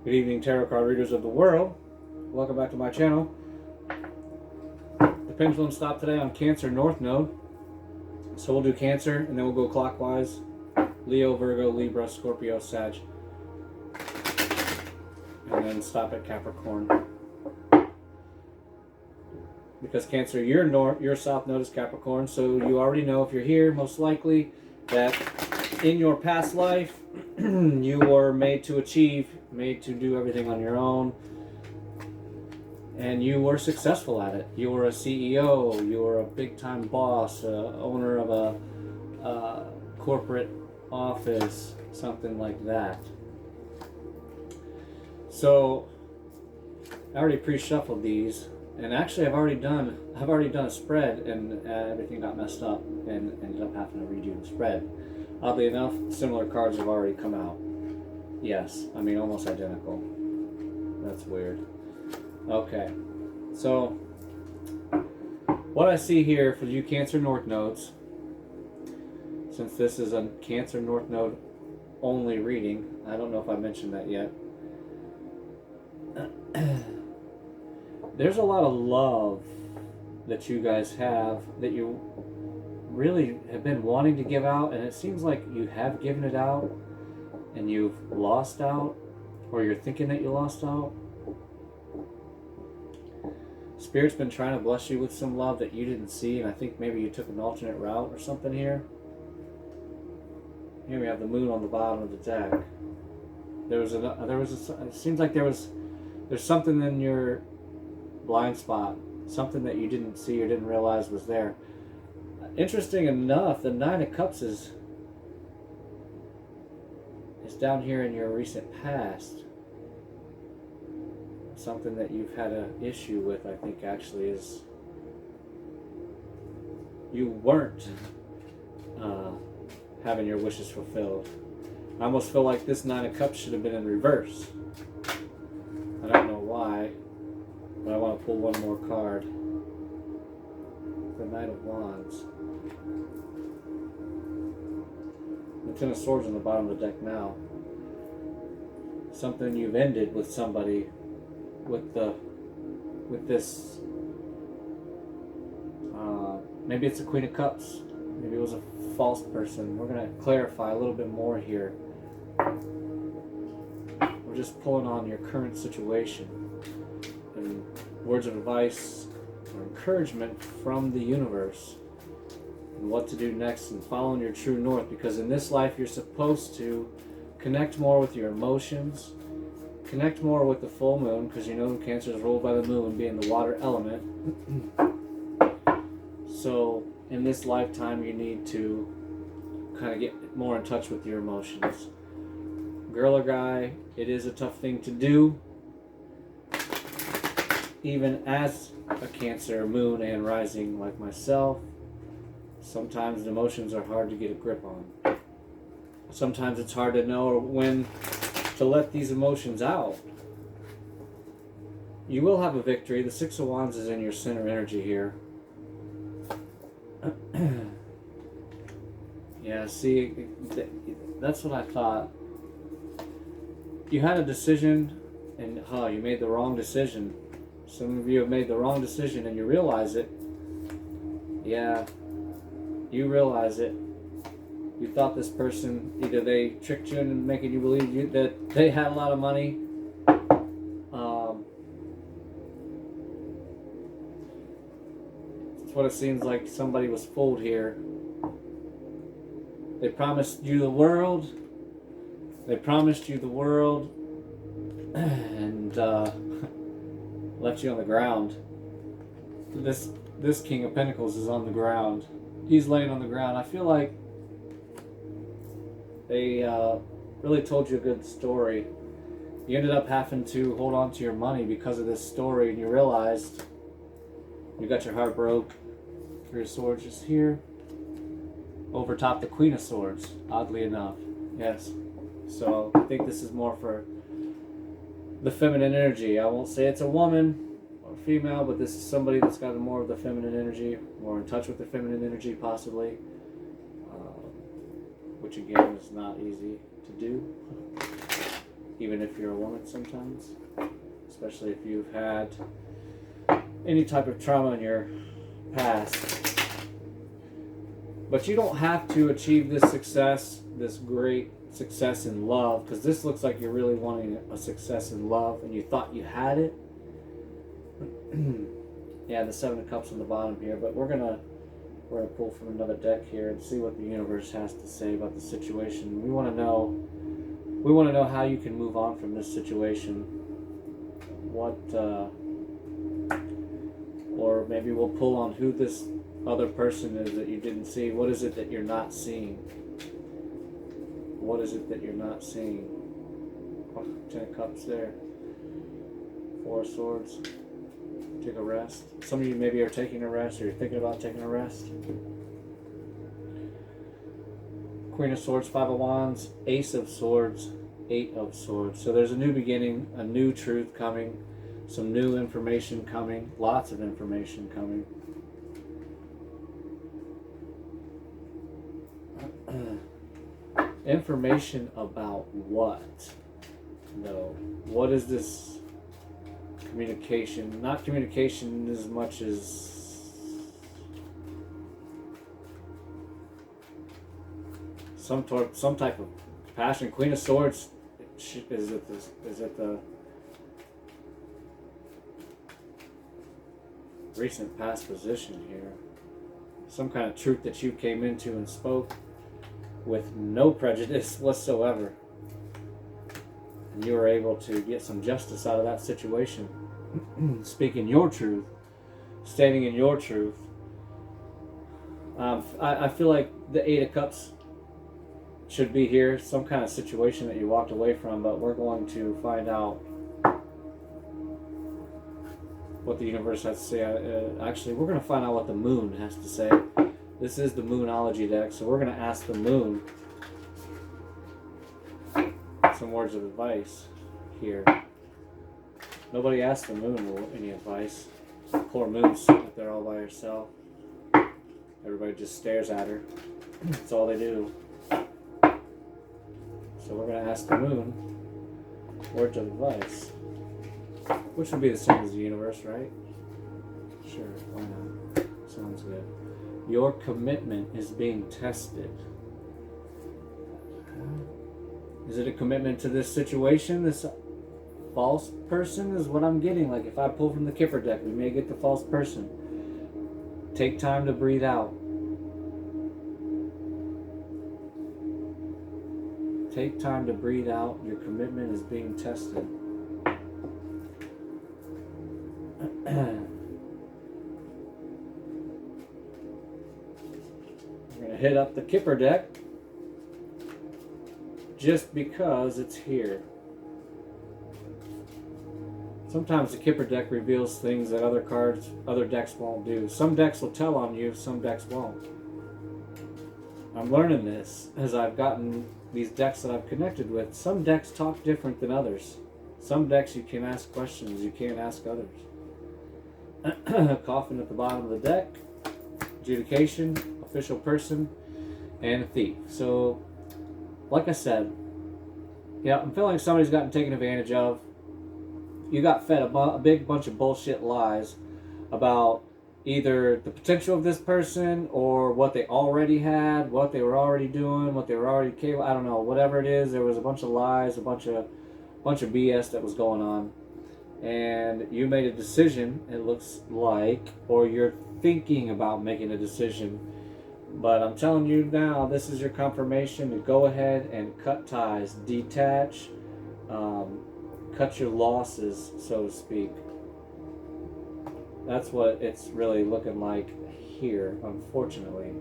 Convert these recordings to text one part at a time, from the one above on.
Good evening, tarot card readers of the world. Welcome back to my channel. The pendulum stopped today on Cancer North Node. So we'll do Cancer and then we'll go clockwise. Leo, Virgo, Libra, Scorpio, Sag. And then stop at Capricorn. Because Cancer, your south node is Capricorn, so you already know if you're here, most likely, that in your past life, you were made to achieve, made to do everything on your own, and you were successful at it. You were a CEO, you were a big-time boss, owner of a corporate office, something like that. So, I already pre-shuffled these, and actually I've already done a spread, and everything got messed up, and ended up having to redo the spread. Oddly enough, similar cards have already come out. Yes, I mean almost identical. That's weird. Okay, so what I see here for you Cancer North nodes, since this is a Cancer North node only reading, I don't know if I mentioned that yet. There's a lot of love that you guys have that you really have been wanting to give out, and it seems like you have given it out and you've lost out, or you're thinking that you lost out. Spirit's been trying to bless you with some love that you didn't see, and I think maybe you took an alternate route or something here. Here we have the moon on the bottom of the deck. It seems like there's something in your blind spot, something that you didn't see or didn't realize was there. Interesting enough, the Nine of Cups is down here in your recent past. Something that you've had an issue with, I think, actually, is you weren't having your wishes fulfilled. I almost feel like this Nine of Cups should have been in reverse. I don't know why, but I want to pull one more card. The Knight of Wands. The Ten of Swords on the bottom of the deck now. Something you've ended with somebody, with this. Maybe it's a Queen of Cups. Maybe it was a false person. We're going to clarify a little bit more here. We're just pulling on your current situation and words of advice or encouragement from the universe and what to do next and following your true north, because in this life you're supposed to connect more with your emotions, connect more with the full moon, because you know Cancer is ruled by the moon being the water element. So in this lifetime you need to kind of get more in touch with your emotions. Girl or guy, it is a tough thing to do, even as a Cancer moon and rising like myself. Sometimes the emotions are hard to get a grip on. Sometimes it's hard to know when to let these emotions out. You will have a victory. The Six of Wands is in your center energy here. Yeah, see, that's what I thought. You had a decision, and you made the wrong decision. Some of you have made the wrong decision and you realize it. Yeah, you realize it. You thought this person, either they tricked you into making you believe that they had a lot of money. It's what it seems like. Somebody was fooled here. They promised you the world. They promised you the world and left you on the ground. This King of Pentacles is on the ground. He's laying on the ground. I feel like they really told you a good story. You ended up having to hold on to your money because of this story, and you realized you got your heart broke. Three of Swords is here. Over top the Queen of Swords, oddly enough. Yes. So I think this is more for the feminine energy. I won't say it's a woman or female, but this is somebody that's got more of the feminine energy, more in touch with the feminine energy possibly, which again is not easy to do. even if you're a woman sometimes, especially if you've had any type of trauma in your past. But you don't have to achieve this success, this great success in love, because this looks like you're really wanting a success in love and you thought you had it. Yeah, the Seven of Cups on the bottom here, but we're gonna pull from another deck here and see what the universe has to say about the situation. We want to know how you can move on from this situation. What or maybe we'll pull on who this other person is that you didn't see. What is it that you're not seeing? What is it that you're not seeing? Oh, 10 of Cups there. 4 of Swords. Take a rest. Some of you maybe are taking a rest, or you're thinking about taking a rest. Queen of Swords, 5 of Wands, Ace of Swords, 8 of Swords. So there's a new beginning, a new truth coming, some new information coming, lots of information coming. Information about what, though? What is this communication? Not communication as much as some type of passion. Queen of Swords, is it the recent past position here? Some kind of truth that you came into and spoke with no prejudice whatsoever, and you were able to get some justice out of that situation. Speaking your truth, standing in your truth. I feel like the 8 of Cups should be here, some kind of situation that you walked away from, but we're going to find out what the universe has to say. Actually, we're going to find out what the moon has to say. This is the Moonology deck, so we're going to ask the moon some words of advice here. Nobody asked the moon any advice. Poor moon's sitting up there all by herself. Everybody just stares at her. That's all they do. So we're going to ask the moon words of advice, which would be the same as the universe, right? Sure, why not? Sounds good. Your commitment is being tested. Is it a commitment to this situation? This false person is what I'm getting. Like if I pull from the Kipper deck, we may get the false person. Take time to breathe out. Take time to breathe out. Your commitment is being tested. We're going to hit up the Kipper deck just because it's here. Sometimes the Kipper deck reveals things that other decks won't do. Some decks will tell on you, some decks won't. I'm learning this as I've gotten these decks that I've connected with. Some decks talk different than others. Some decks you can ask questions, you can't ask others. Coffin at the bottom of the deck, adjudication, official person, and a thief. So, like I said, yeah, I'm feeling like somebody's gotten taken advantage of. You got fed a big bunch of bullshit lies about either the potential of this person or what they already had, what they were already doing, what they were already capable. I don't know, whatever it is. There was a bunch of lies, a bunch of BS that was going on, and you made a decision. It looks like, or you're thinking about making a decision. But I'm telling you now, this is your confirmation to go ahead and cut ties, detach, cut your losses, so to speak. That's what it's really looking like here, unfortunately.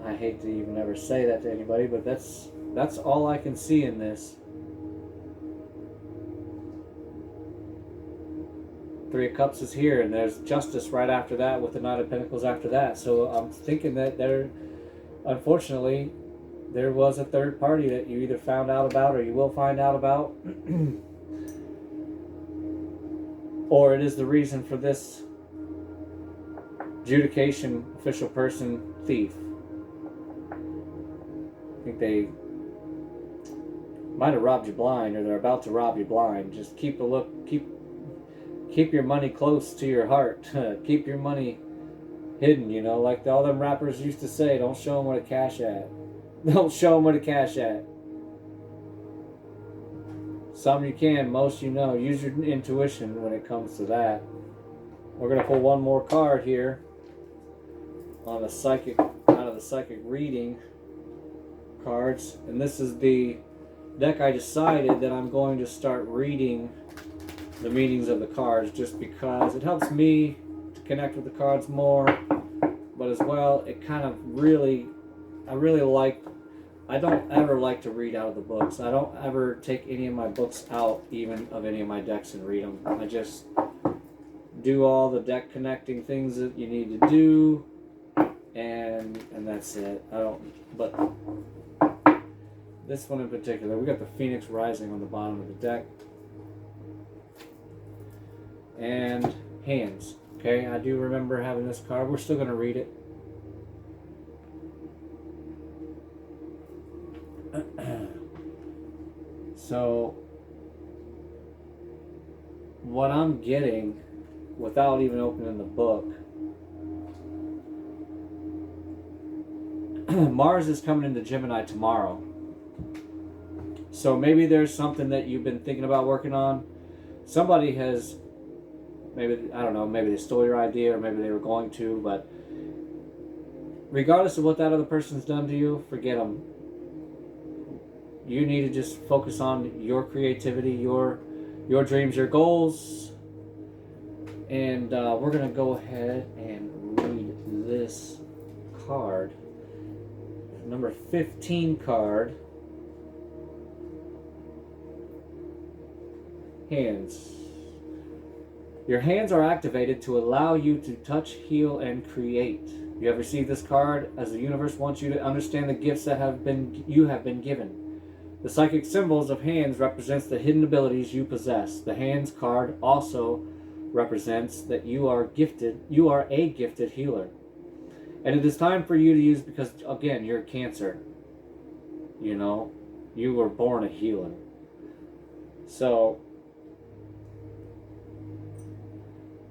I hate to even ever say that to anybody, but that's all I can see in this. 3 of Cups is here, and there's justice right after that with the Knight of Pentacles after that. So I'm thinking that unfortunately, there was a third party that you either found out about or you will find out about. Or it is the reason for this adjudication, official person, thief. I think might have robbed you blind, or they're about to rob you blind. Just keep a look, keep your money close to your heart. Keep your money hidden, you know, like all them rappers used to say, don't show them where to cash at. Don't show them where to cash at. Some you can, most you know. Use your intuition when it comes to that. We're going to pull one more card here on the psychic, out of the psychic reading cards. And this is the deck I decided that I'm going to start reading the meanings of the cards, just because it helps me to connect with the cards more, but as well it kind of really, I don't ever like to read out of the books. I don't ever take any of my books out, even of any of my decks, and read them. I just do all the deck connecting things that you need to do, and that's it. I don't, but this one in particular, we got the Phoenix Rising on the bottom of the deck. And hands. Okay, I do remember having this card. We're still going to read it. So, what I'm getting, without even opening the book, Mars is coming into Gemini tomorrow. So maybe there's something that you've been thinking about working on. Somebody has, maybe, I don't know, maybe they stole your idea, or maybe they were going to, but regardless of what that other person's done to you, forget them. You need to just focus on your creativity, your dreams, your goals. And we're going to go ahead and read this card. Number 15 card. Hands. Your hands are activated to allow you to touch, heal, and create. You have received this card as the universe wants you to understand the gifts that you have been given. The psychic symbols of hands represents the hidden abilities you possess. The hands card also represents that you are gifted. You are a gifted healer. And it is time for you to use, because again, you're Cancer. You know, you were born a healer. So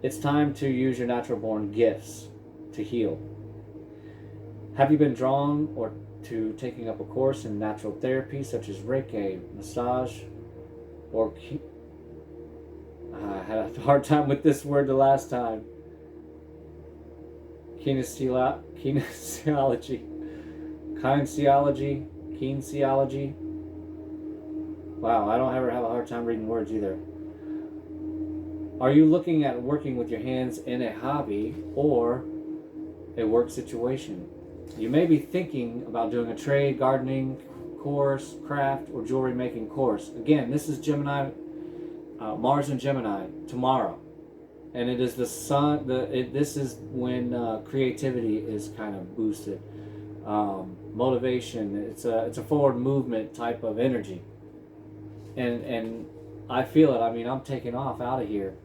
it's time to use your natural born gifts to heal. Have you been drawn or to taking up a course in natural therapy such as Reiki, massage, or I had a hard time with this word the last time. Kinesiology. Wow, I don't ever have a hard time reading words either. Are you looking at working with your hands in a hobby or a work situation? You may be thinking about doing a trade, gardening course, craft, or jewelry making course. Again, this is Gemini, Mars and Gemini tomorrow, and it is the sun. This is when creativity is kind of boosted, motivation. It's a forward movement type of energy, and I feel it. I mean, I'm taking off out of here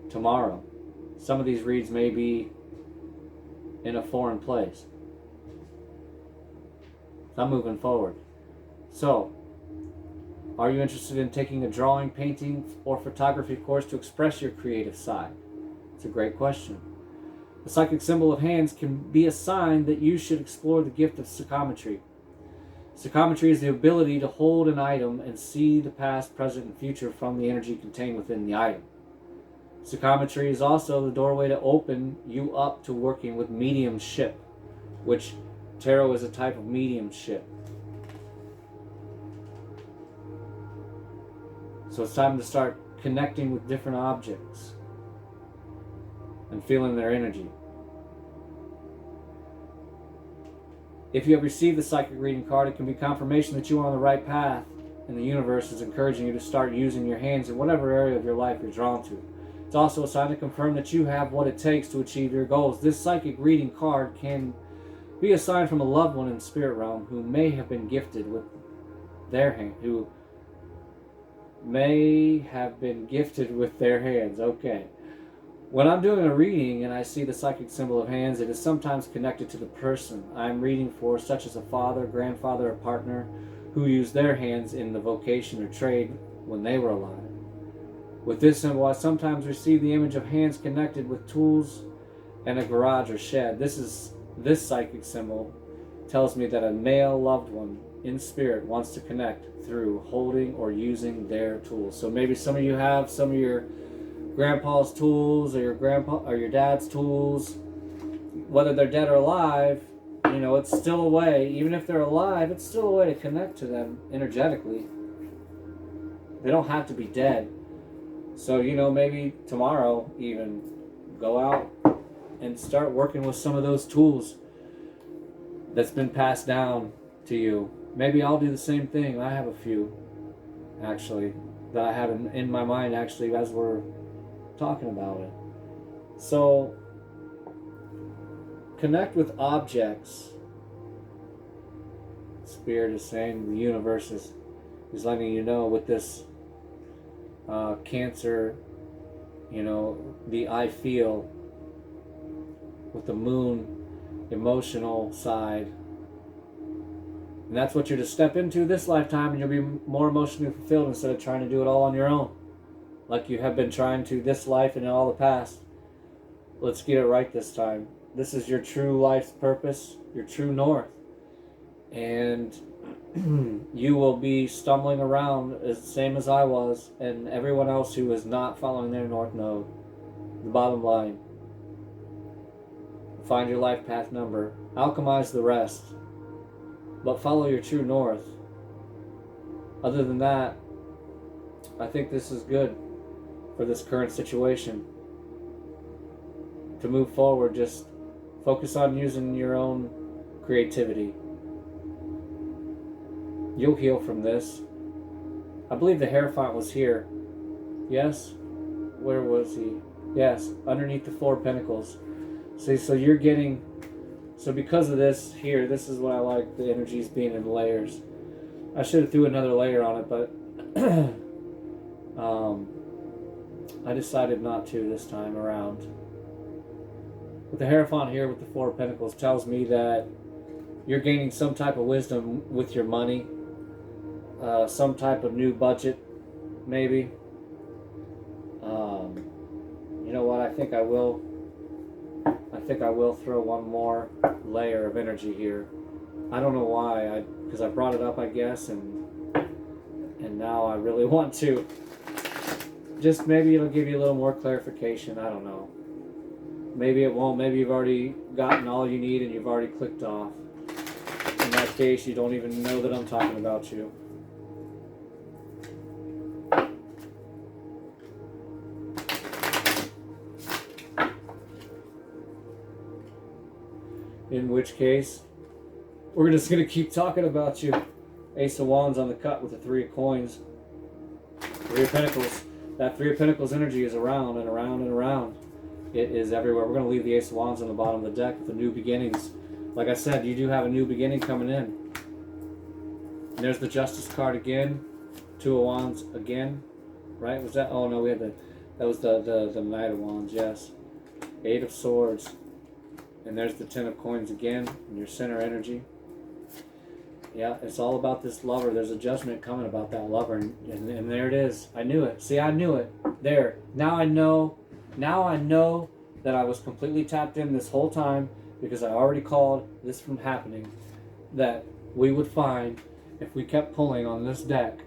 tomorrow. Some of these reads may be in a foreign place. I'm moving forward. So, are you interested in taking a drawing, painting, or photography course to express your creative side? It's a great question. The psychic symbol of hands can be a sign that you should explore the gift of psychometry. Psychometry is the ability to hold an item and see the past, present, and future from the energy contained within the item. Psychometry is also the doorway to open you up to working with mediumship, which tarot is a type of mediumship. So it's time to start connecting with different objects and feeling their energy. If you have received the psychic reading card, it can be confirmation that you are on the right path, and the universe is encouraging you to start using your hands in whatever area of your life you're drawn to. It's also a sign to confirm that you have what it takes to achieve your goals. This psychic reading card can be a sign from a loved one in the spirit realm who may have been gifted with their hands. Okay. When I'm doing a reading and I see the psychic symbol of hands, it is sometimes connected to the person I'm reading for, such as a father, grandfather, or partner who used their hands in the vocation or trade when they were alive. With this symbol, I sometimes receive the image of hands connected with tools and a garage or shed. This psychic symbol tells me that a male loved one in spirit wants to connect through holding or using their tools. So maybe some of you have some of your grandpa's tools or your grandpa or your dad's tools, whether they're dead or alive. You know, it's still a way, even if they're alive, it's still a way to connect to them energetically. They don't have to be dead. So, you know, maybe tomorrow even go out and start working with some of those tools that's been passed down to you. Maybe I'll do the same thing. I have a few, actually, that I have in my mind, actually, as we're talking about it. So, connect with objects. Spirit is saying, the universe is letting you know with this Cancer, you know, the I feel with the moon, emotional side. And that's what you're to step into this lifetime, and you'll be more emotionally fulfilled instead of trying to do it all on your own, like you have been trying to this life and in all the past. Let's get it right this time. This is your true life's purpose, your true north. And you will be stumbling around as same as I was, and everyone else who is not following their north node. The bottom line: find your life path number, alchemize the rest, but follow your true north. Other than that, I think this is good for this current situation. To move forward, just focus on using your own creativity. You'll heal from this. I believe the Hierophant was here. Yes? Where was he? Yes, underneath the 4 Pentacles. See, so you're getting... So because of this here, this is what I like, the energies being in layers. I should have threw another layer on it, but I decided not to this time around. With the Hierophant here with the 4 Pentacles tells me that you're gaining some type of wisdom with your money. Some type of new budget, maybe. You know what? I think I will throw one more layer of energy here. I don't know why. Because I brought it up, I guess, and now I really want to. Just maybe it'll give you a little more clarification. I don't know. Maybe it won't. Maybe you've already gotten all you need and you've already clicked off. In that case, you don't even know that I'm talking about you. In which case, we're just going to keep talking about you. Ace of Wands on the cut with the 3 of Coins. 3 of Pentacles. That 3 of Pentacles energy is around and around and around. It is everywhere. We're going to leave the Ace of Wands on the bottom of the deck with the new beginnings. Like I said, you do have a new beginning coming in. And there's the Justice card again. 2 of Wands again. Right? Was that? Oh no, we had that was the Knight of Wands, yes. 8 of Swords. And there's the 10 of Coins again, in your center energy. Yeah, it's all about this lover. There's a judgment coming about that lover, and there it is. I knew it. See, I knew it. There. Now I know that I was completely tapped in this whole time, because I already called this from happening, that we would find, if we kept pulling on this deck,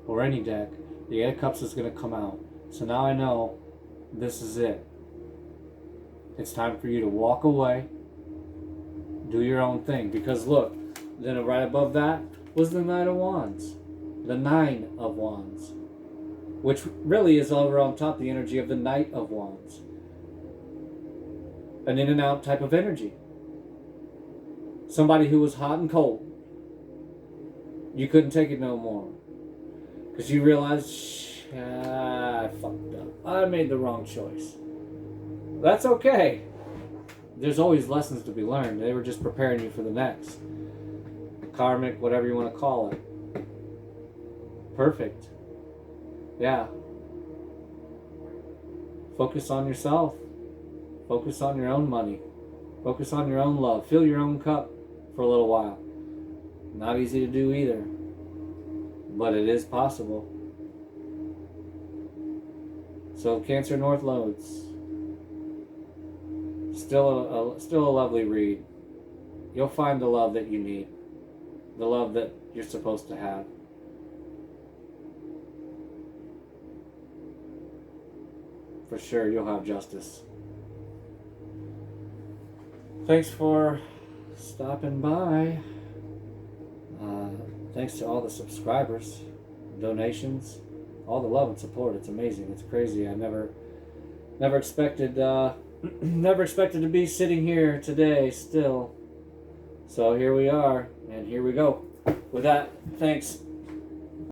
or any deck, the 8 of Cups is going to come out. So now I know this is it. It's time for you to walk away, do your own thing. Because look, then right above that was the Knight of Wands, the 9 of Wands, which really is over on top the energy of the Knight of Wands. An in and out type of energy. Somebody who was hot and cold. You couldn't take it no more. Because you realized, I fucked up. I made the wrong choice. That's okay. There's always lessons to be learned. They were just preparing you for the next. Karmic, whatever you want to call it. Perfect. Yeah. Focus on yourself. Focus on your own money. Focus on your own love. Fill your own cup for a little while. Not easy to do either. but it is possible. So Cancer North Lodes, still a lovely read. You'll find the love that you need, the love that you're supposed to have. For sure, you'll have justice. Thanks for stopping by. Thanks to all the subscribers, donations, all the love and support. It's amazing. It's crazy. I never expected never expected to be sitting here today still. So here we are, and here we go. With that, thanks.